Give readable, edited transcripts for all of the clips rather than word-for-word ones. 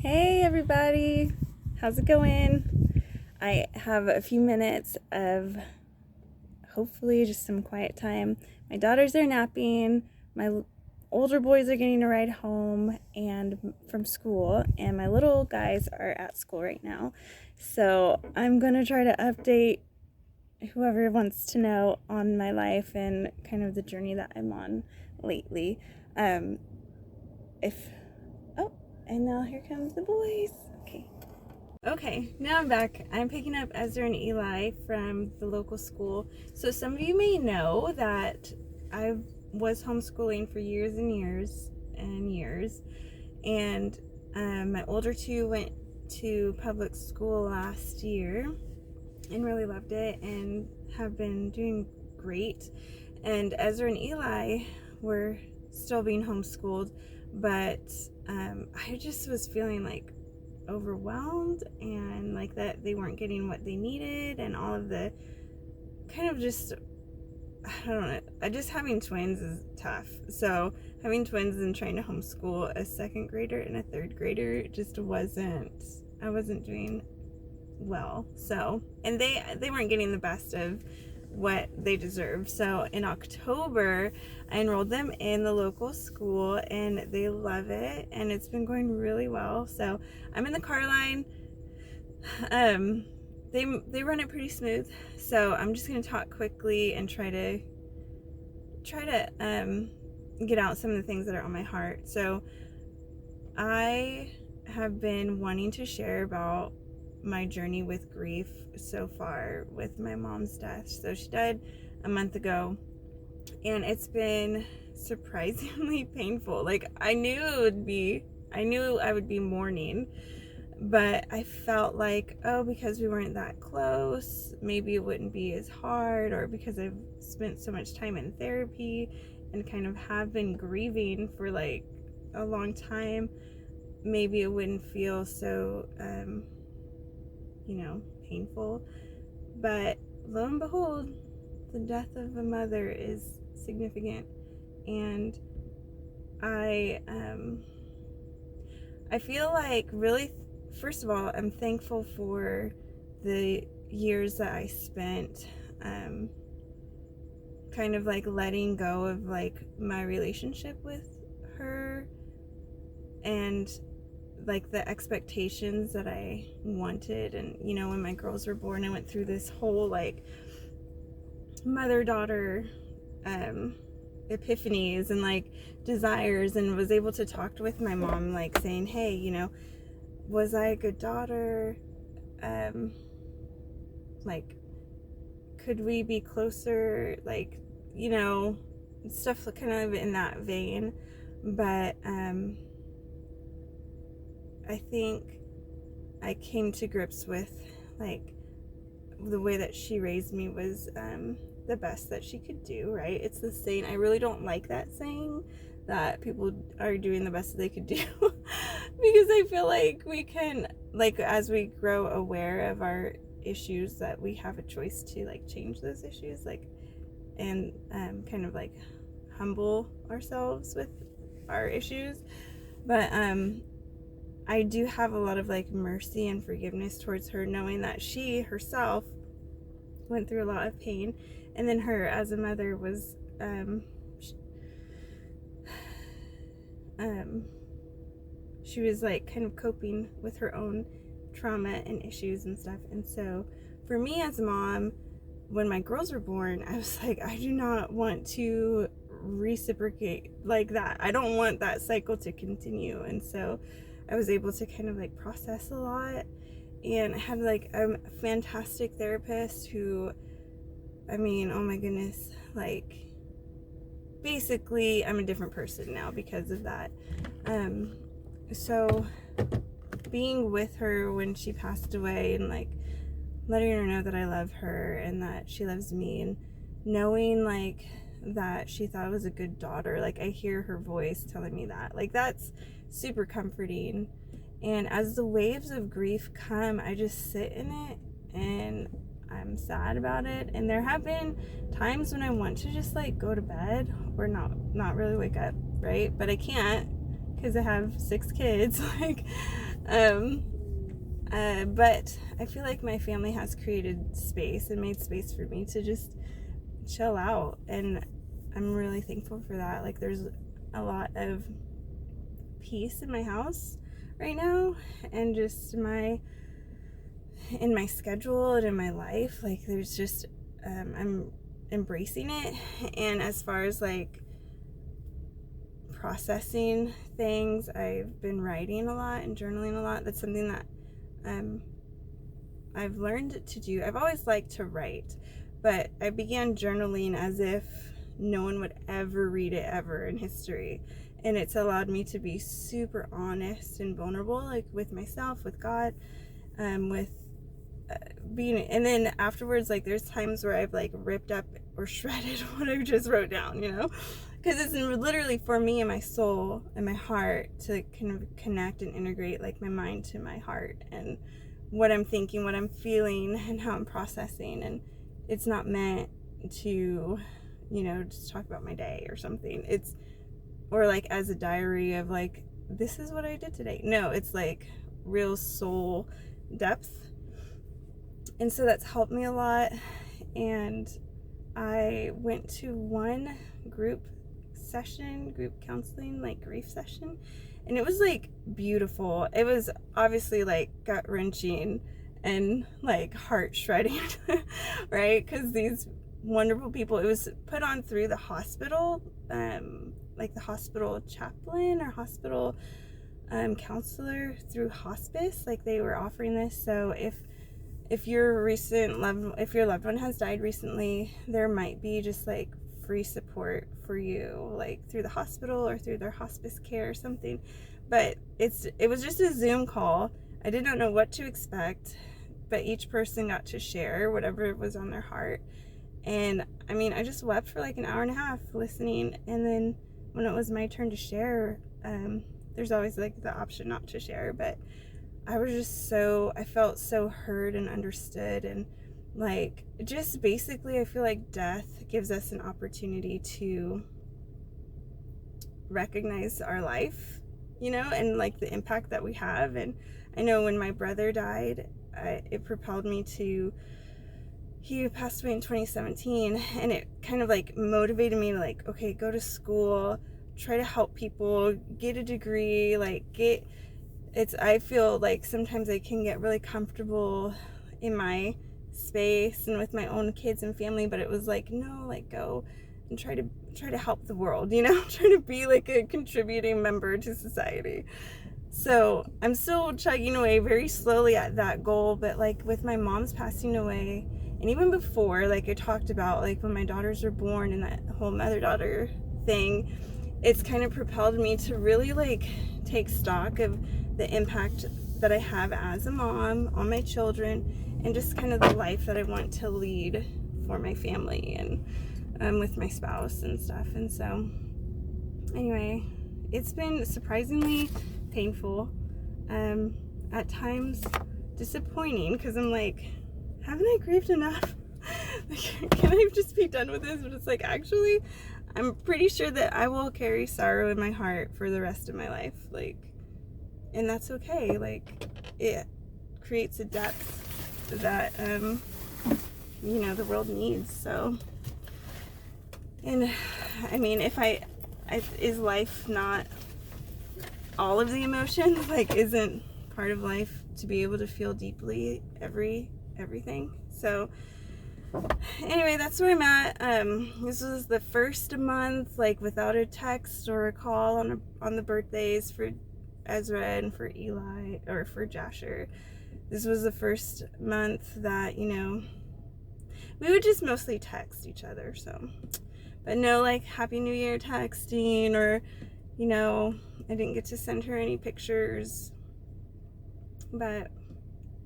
Hey everybody, how's it going? I have a few minutes of hopefully just some quiet time. My daughters are napping, my older boys are getting a ride home and from school, and my little guys are at school right now. So I'm gonna try to update whoever wants to know on my life and kind of the journey that I'm on lately. And now here comes the boys. Okay, now I'm back. I'm picking up Ezra and Eli from the local school. So some of you may know that I was homeschooling for years and years and years. And my older two went to public school last year and really loved it and have been doing great. And Ezra and Eli were still being homeschooled, but I just was feeling like overwhelmed and like that they weren't getting what they needed, and all of the kind of just, I don't know, just having twins is tough. So having twins and trying to homeschool a second grader and a third grader just I wasn't doing well. So, and they weren't getting the best of what they deserve. So in October, I enrolled them in the local school and they love it, and it's been going really well. So I'm in the car line. They run it pretty smooth. So I'm just going to talk quickly and try to get out some of the things that are on my heart. So I have been wanting to share about my journey with grief so far with my mom's death. So she died a month ago, and it's been surprisingly painful. Like I knew I would be mourning, but I felt like, because we weren't that close, maybe it wouldn't be as hard, or because I've spent so much time in therapy and kind of have been grieving for like a long time, maybe it wouldn't feel so painful. But lo and behold, the death of a mother is significant, and I feel like really, first of all, I'm thankful for the years that I spent kind of like letting go of like my relationship with her, and like the expectations that I wanted. And when my girls were born, I went through this whole like mother-daughter epiphanies and like desires, and was able to talk with my mom, like saying, hey, was I a good daughter? Like, could we be closer? Like, stuff kind of in that vein. But I think I came to grips with like the way that she raised me was the best that she could do, right? It's the saying. I really don't like that saying that people are doing the best that they could do because I feel like we can, like, as we grow aware of our issues, that we have a choice to like change those issues, like, and kind of like humble ourselves with our issues. But I do have a lot of like mercy and forgiveness towards her, knowing that she herself went through a lot of pain, and then her as a mother was she was like kind of coping with her own trauma and issues and stuff. And so for me as a mom, when my girls were born, I was like, I do not want to reciprocate like that. I don't want that cycle to continue. And so I was able to kind of like process a lot, and I had like a fantastic therapist who, I mean, oh my goodness, like basically I'm a different person now because of that. So being with her when she passed away, and like letting her know that I love her and that she loves me, and knowing like that she thought I was a good daughter, like I hear her voice telling me that, like that's super comforting. And as the waves of grief come, I just sit in it and I'm sad about it. And there have been times when I want to just like go to bed or not really wake up, right? But I can't because I have 6 kids. Like, But I feel like my family has created space and made space for me to just chill out, and I'm really thankful for that. Like, there's a lot of peace in my house right now, and just in my schedule and in my life. Like, there's just I'm embracing it. And as far as like processing things, I've been writing a lot and journaling a lot. That's something that I've learned to do. I've always liked to write, but I began journaling as if no one would ever read it ever in history. And it's allowed me to be super honest and vulnerable, like with myself, with God, with being, and then afterwards, like there's times where I've like ripped up or shredded what I just wrote down, because it's literally for me and my soul and my heart to kind of connect and integrate like my mind to my heart, and what I'm thinking, what I'm feeling, and how I'm processing. And it's not meant to, just talk about my day or something. Or like as a diary of like, this is what I did today. No, it's like real soul depth. And so that's helped me a lot. And I went to one group counseling, like grief session, and it was like beautiful. It was obviously like gut wrenching and like heart shredding, right? Because these wonderful people, it was put on through the hospital, like the hospital chaplain or hospital counselor through hospice. Like they were offering this. So if your loved one has died recently, there might be just like free support for you, like through the hospital or through their hospice care or something. But it was just a Zoom call. I did not know what to expect, but each person got to share whatever was on their heart. And I mean, I just wept for like an hour and a half listening. And then when it was my turn to share, there's always like the option not to share, but I felt so heard and understood. And like, just basically, I feel like death gives us an opportunity to recognize our life, and like the impact that we have. And I know when my brother died, it propelled me to, he passed away in 2017, and it kind of like motivated me to like, okay, go to school, try to help people, get a degree, I feel like sometimes I can get really comfortable in my space and with my own kids and family, but it was like, no, like go and try to help the world, try to be like a contributing member to society. So I'm still chugging away very slowly at that goal. But like with my mom's passing away, and even before, like I talked about, like when my daughters were born and that whole mother-daughter thing, it's kind of propelled me to really like take stock of the impact that I have as a mom on my children, and just kind of the life that I want to lead for my family and with my spouse and stuff. And so anyway, it's been surprisingly painful, at times disappointing, because I'm like, haven't I grieved enough? Like, can I just be done with this? But it's like, actually, I'm pretty sure that I will carry sorrow in my heart for the rest of my life. Like, and that's okay. Like, it creates a depth that, the world needs. So, and I mean, is life not all of the emotions? Like, isn't part of life to be able to feel deeply everything? So anyway, that's where I'm at. This was the first month like without a text or a call on the birthdays for Ezra and for Eli, or for Jasher. This was the first month that we would just mostly text each other. So, but no like Happy New Year texting, or I didn't get to send her any pictures. But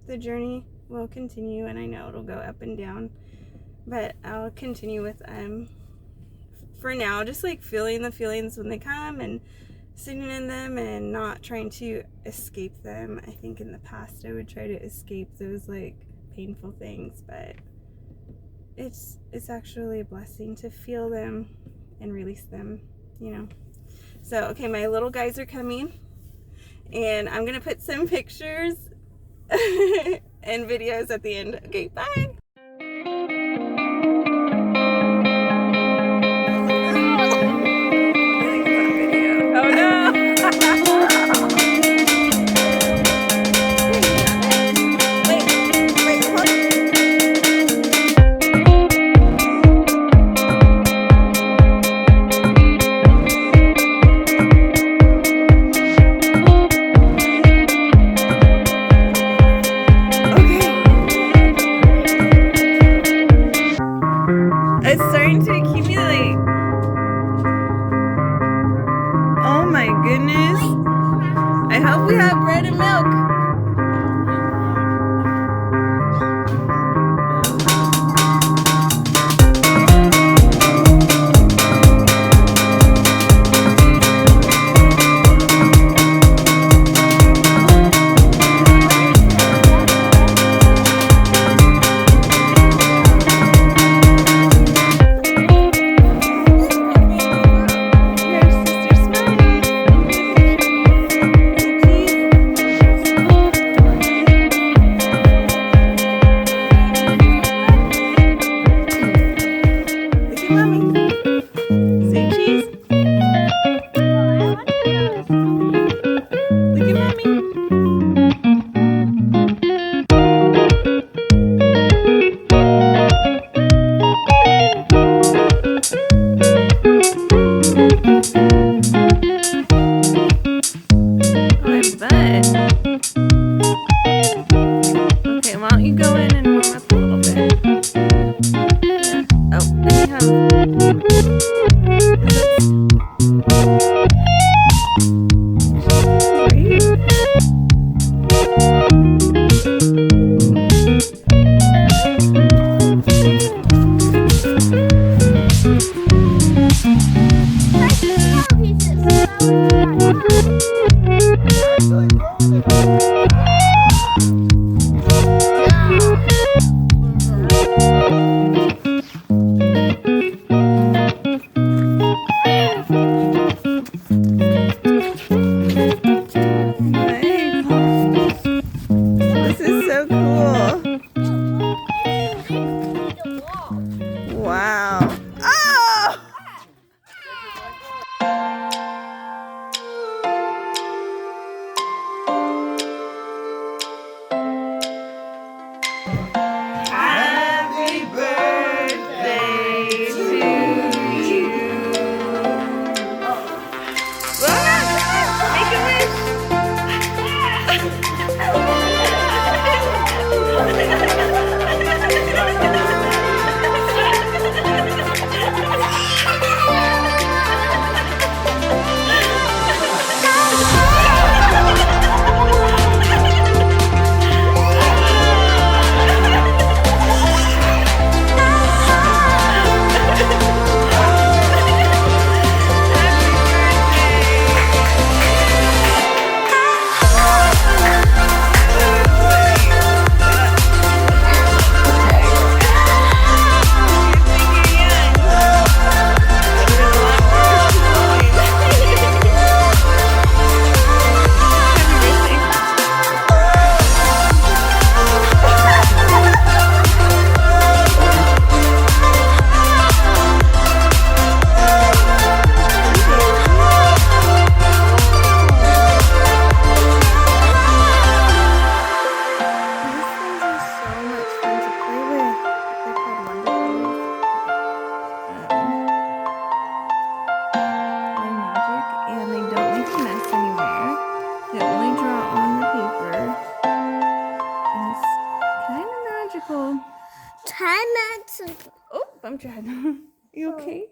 the journey will continue, and I know it'll go up and down, but I'll continue with for now just like feeling the feelings when they come and sitting in them and not trying to escape them. I think in the past I would try to escape those like painful things, but it's actually a blessing to feel them and release them. So okay, my little guys are coming, And I'm gonna put some pictures and videos at the end. Okay, bye. Oh no! It's starting to accumulate. Oh my goodness. I hope we have bread and milk. Oh, I'm trying. You okay?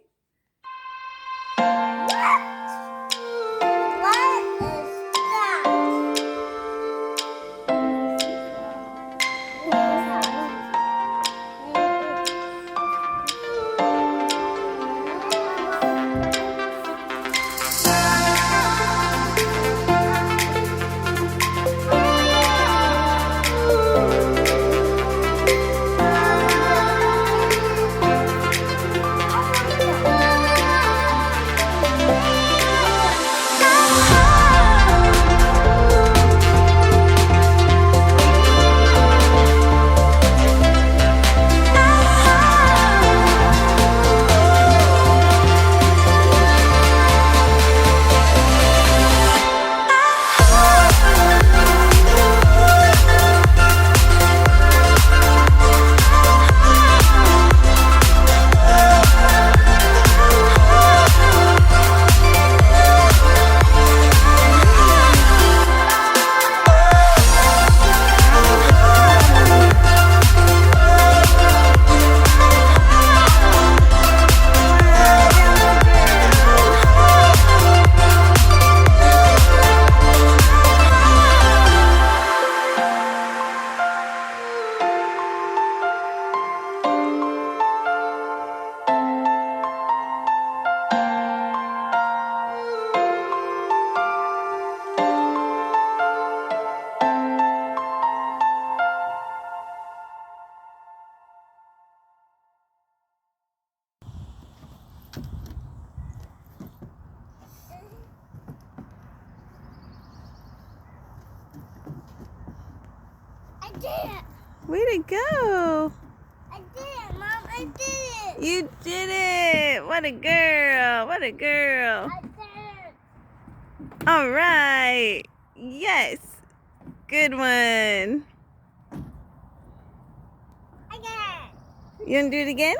did it. Way to go. I did it, Mom. I did it. You did it. What a girl. What a girl. I did it. All right. Yes. Good one. I did it. You want to do it again?